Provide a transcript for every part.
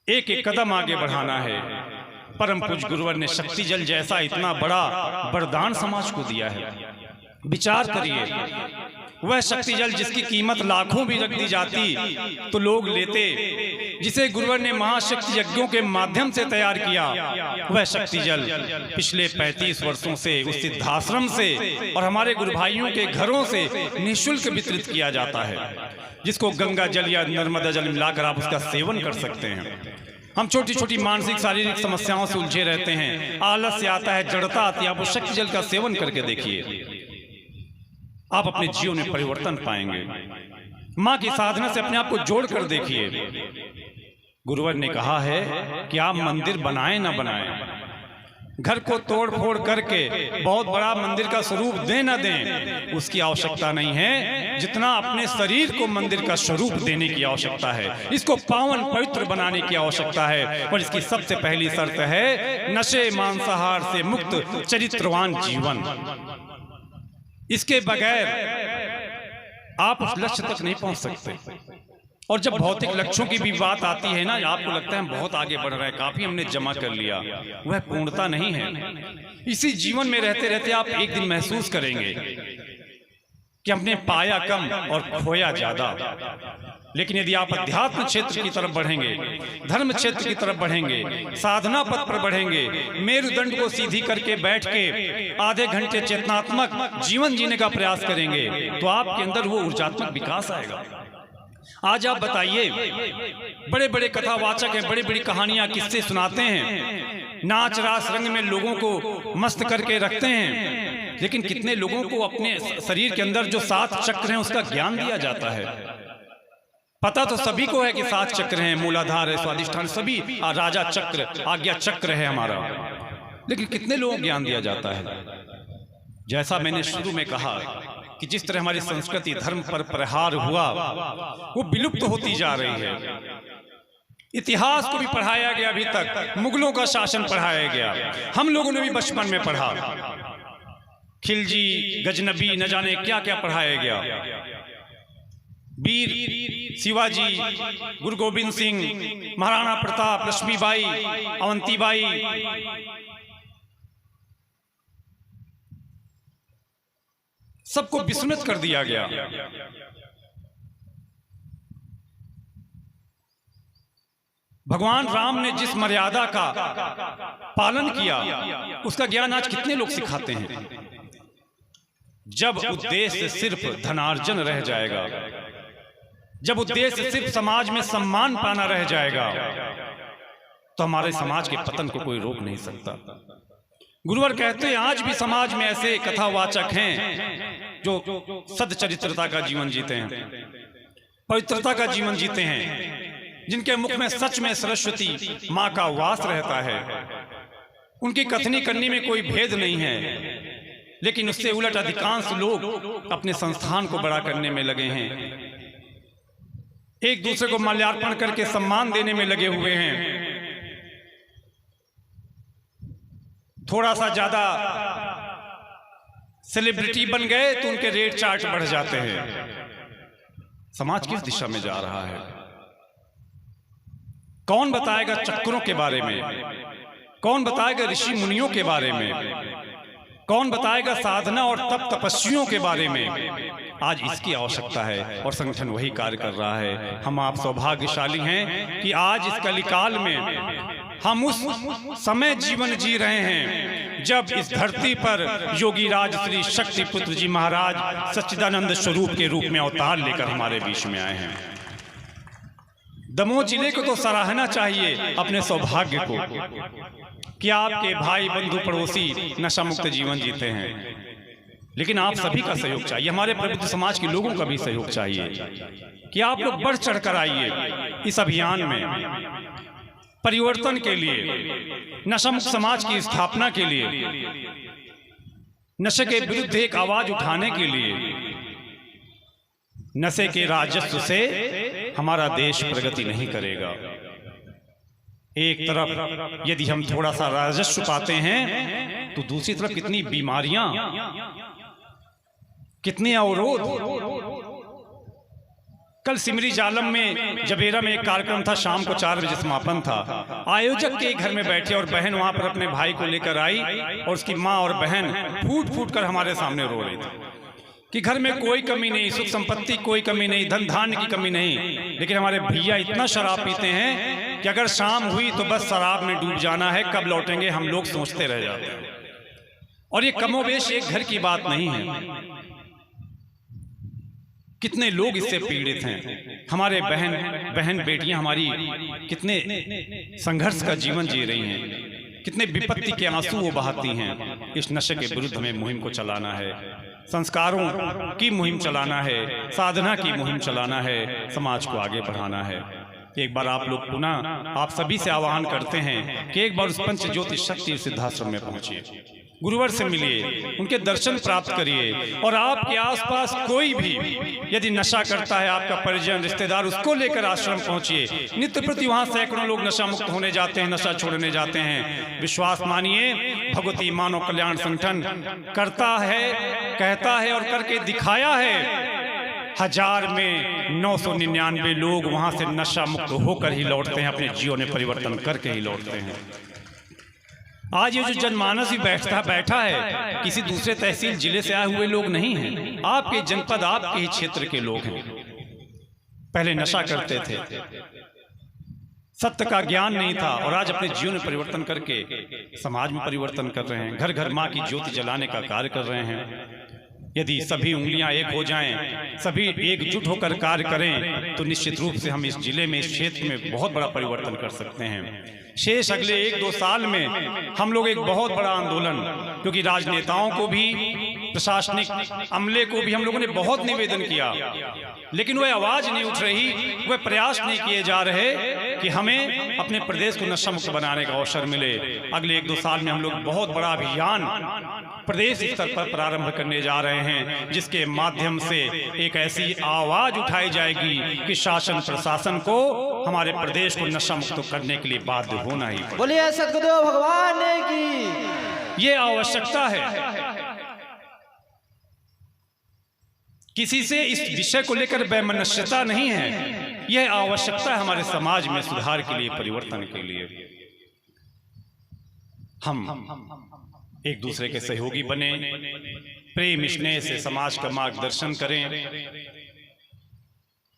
एक एक कदम आगे बढ़ाना है। परम पूज्य गुरुवर ने शक्ति जल जैसा इतना बड़ा वरदान समाज को दिया है। विचार करिए, वह शक्ति जल जिसकी कीमत लाखों भी रख दी जाती तो लोग लेते, जिसे गुरुवर ने महाशक्ति यज्ञों के माध्यम से तैयार किया, वह शक्ति जल पिछले 35 वर्षों से उस सिद्धाश्रम से और हमारे गुरु भाइयों के घरों से निःशुल्क वितरित किया जाता है, जिसको गंगा जल या नर्मदा जल मिलाकर आप उसका सेवन कर सकते हैं। हम छोटी छोटी मानसिक शारीरिक समस्याओं से उलझे रहते हैं, आलस्य आता है, जड़ता आती है, आप उस शक्ति जल का सेवन करके देखिए, आप अपने जीवन में परिवर्तन पाएंगे। माँ की साधना से अपने आप को जोड़ कर देखिए। गुरुवर ने कहा है कि आप मंदिर बनाएं ना बनाएं, घर को तोड़ फोड़ करके बहुत बड़ा मंदिर का स्वरूप दें ना दें, उसकी आवश्यकता नहीं है, जितना अपने शरीर को मंदिर का स्वरूप देने की आवश्यकता है। इसको पावन पवित्र बनाने की आवश्यकता है, और इसकी सबसे पहली शर्त है नशे मांसाहार से मुक्त चरित्रवान जीवन। इसके बगैर आप उस लक्ष्य तक नहीं पहुंच सकते। और जब भौतिक लक्ष्यों की भी बात आती है ना, आपको लगता है हम बहुत आगे बढ़ रहे हैं, काफी हमने जमा कर लिया, वह पूर्णता नहीं है। इसी जीवन में रहते रहते आप एक दिन महसूस करेंगे कि हमने पाया कम और खोया ज्यादा। लेकिन यदि आप अध्यात्म क्षेत्र की तरफ बढ़ेंगे, धर्म क्षेत्र की तरफ बढ़ेंगे, साधना पथ पर बढ़ेंगे, मेरुदंड को सीधी करके बैठ के आधे घंटे चेतनात्मक जीवन जीने का प्रयास करेंगे, तो आपके अंदर वो ऊर्जात्मक विकास आएगा। आज आप बताइए, बड़े बड़े कथावाचक हैं, बड़ी बड़ी कहानियां किस्से सुनाते हैं, नाच रास रंग में लोगों को मस्त करके रखते हैं, लेकिन कितने लोगों को अपने शरीर के अंदर जो 7 चक्र हैं उसका ज्ञान दिया जाता है। पता तो सभी को है कि 7 चक्र हैं, मूलाधार है, स्वादिष्ठान, सभी राजा चक्र, आज्ञा चक्र है हमारा, लेकिन कितने लोगों को ज्ञान दिया जाता है। जैसा मैंने शुरू में कहा कि जिस तरह हमारी संस्कृति धर्म पर प्रहार हुआ, वो विलुप्त होती जा रही है। इतिहास को भी पढ़ाया गया, अभी तक मुगलों का शासन पढ़ाया गया, हम लोगों ने भी बचपन में पढ़ा, खिलजी, गजनबी, न जाने क्या क्या पढ़ाया गया। वीर शिवाजी, गुरु गोविंद सिंह, महाराणा प्रताप, लक्ष्मीबाई, अवंतीबाई, सबको विस्मृत कर दिया गया। भगवान राम ने जिस मर्यादा का पालन किया, उसका ज्ञान आज कितने लोग सिखाते हैं। जब उद्देश्य सिर्फ धनार्जन रह जाएगा, जब उद्देश्य सिर्फ समाज में सम्मान पाना रह जाएगा, तो हमारे समाज के पतन को कोई रोक नहीं सकता। गुरुवर कहते हैं आज भी समाज में ऐसे कथावाचक हैं जो सदचरित्रता का जीवन जीते हैं, पवित्रता का जीवन जीते हैं, जिनके मुख में सच में सरस्वती माँ का वास रहता है। उनकी कथनी करनी में कोई भेद नहीं है, लेकिन उससे उलट अधिकांश लोग अपने संस्थान को बड़ा करने में लगे हैं, एक दूसरे को माल्यार्पण करके सम्मान देने में लगे हुए हैं। थोड़ा सा ज्यादा सेलिब्रिटी बन गए तो उनके रेट चार्ट बढ़ जाते हैं। समाज किस दिशा में जा रहा है? कौन बताएगा चक्रों के बारे में? कौन बताएगा ऋषि मुनियों के बारे में? कौन बताएगा साधना और तप तपस्वियों के बारे में? आज इसकी आवश्यकता है और संगठन वही कार्य कर रहा है। हम आप सौभाग्यशाली हैं कि आज इस कलिकाल में हम उस समय जीवन जी रहे हैं जब इस धरती पर योगी राज श्री शक्ति पुत्र जी महाराज सच्चिदानंद स्वरूप के रूप में अवतार लेकर हमारे बीच में आए हैं। दमोह जिले को तो सराहना चाहिए अपने सौभाग्य को कि आपके भाई बंधु पड़ोसी नशा मुक्त जीवन जीते हैं, लेकिन आप सभी का सहयोग चाहिए, हमारे प्रबुद्ध समाज के लोगों का भी सहयोग चाहिए कि आप लोग बढ़ चढ़ कर आइए इस अभियान में, परिवर्तन के लिए, नशा मुक्त समाज की स्थापना के लिए, नशे के विरुद्ध एक आवाज उठाने के लिए। नशे के राजस्व से हमारा देश प्रगति नहीं करेगा। एक तरफ यदि हम थोड़ा सा राजस्व पाते हैं तो दूसरी तरफ कितनी बीमारियां, कितने अवरोध, कल सिमरी जालम में जबेरा में एक कार्यक्रम था, शाम को 4 बजे समापन था। आयोजक के घर में बैठे और बहन वहां पर अपने भाई को लेकर आई और उसकी माँ और बहन फूट फूट कर हमारे सामने रो रही थी कि घर में कोई कमी नहीं, सुख संपत्ति कोई कमी नहीं, धन धान्य की कमी नहीं, लेकिन हमारे भैया इतना शराब पीते हैं कि अगर शाम हुई तो बस शराब में डूब जाना है, कब लौटेंगे हम लोग सोचते रह जाते हैं। और ये कमोबेश एक घर की बात नहीं है, कितने लोग इससे पीड़ित हैं। हमारे बहन बेटियां हमारी कितने संघर्ष का जीवन जी रही हैं, कितने विपत्ति के आंसू वो बहाती हैं। इस नशे के विरुद्ध हमें मुहिम को चलाना है, संस्कारों की मुहिम चलाना है, साधना की मुहिम चलाना है, समाज को आगे बढ़ाना है। एक बार आप लोग पुनः आप सभी से आह्वान करते हैं कि एक बार उस पंच ज्योति शक्ति सिद्धाश्रम में पहुंचिए, गुरुवर से मिलिए, उनके दर्शन प्राप्त करिए। और आपके आसपास कोई भी यदि नशा करता है, आपका परिजन रिश्तेदार, उसको लेकर आश्रम पहुंचिए। नित्य प्रति वहां सैकड़ों लोग नशा मुक्त होने जाते हैं, नशा छोड़ने जाते हैं। विश्वास मानिए, भगवती मानव कल्याण संगठन करता है, कहता है और करके दिखाया है। 1000 में 999 लोग वहां से नशा मुक्त होकर ही लौटते हैं, अपने जीवन में परिवर्तन करके ही लौटते हैं। आज ये जो जनमानस भी बैठा है, किसी दूसरे तहसील जिले से आए हुए लोग नहीं हैं, आपके जनपद आपके ही क्षेत्र के लोग हैं। पहले नशा करते थे, सत्य का ज्ञान नहीं था, और आज अपने जीवन में परिवर्तन करके समाज में परिवर्तन कर रहे हैं, घर घर माँ की ज्योति जलाने का कार्य कर रहे हैं। यदि सभी उंगलियां एक हो जाएं, सभी एकजुट होकर कार्य करें, तो निश्चित रूप से हम इस जिले में, इस क्षेत्र में बहुत बड़ा परिवर्तन कर सकते हैं। शेष अगले 1-2 साल में हम लोग एक बहुत बड़ा आंदोलन, क्योंकि राजनेताओं को भी, प्रशासनिक अमले को भी हम लोगों ने बहुत निवेदन किया, लेकिन वह आवाज नहीं उठ रही, वह प्रयास नहीं किए जा रहे कि हमें अपने प्रदेश को नशा मुक्त बनाने का अवसर मिले। अगले 1-2 साल में हम लोग बहुत बड़ा अभियान प्रदेश स्तर पर प्रारंभ करने जा रहे हैं, जिसके माध्यम से एक ऐसी आवाज उठाई जाएगी कि शासन प्रशासन को हमारे प्रदेश को नशा मुक्त करने के लिए बाध्य होना ही। बोलिए सद्गुरुदेव भगवान की। ये आवश्यकता है। किसी से इस विषय को लेकर वैमनस्यता नहीं है, यह आवश्यकता है हमारे समाज में सुधार के लिए, परिवर्तन के लिए। हम एक दूसरे के सहयोगी बने, प्रेम स्नेह से समाज का मार्गदर्शन करें।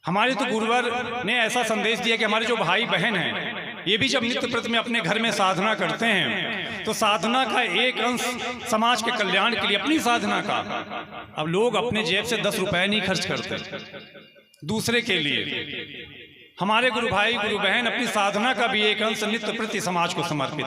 हमारे तो गुरुवर ने ऐसा संदेश दिया कि हमारे जो भाई बहन हैं, ये भी जब नित्य प्रति में अपने घर में साधना करते हैं, तो साधना का एक अंश समाज के कल्याण के लिए, अपनी साधना का। अब लोग अपने जेब से 10 रुपए नहीं खर्च करते दूसरे के लिए। हमारे गुरु भाई गुरु बहन अपनी साधना का भी एक अंश नित्य प्रति समाज को समर्पित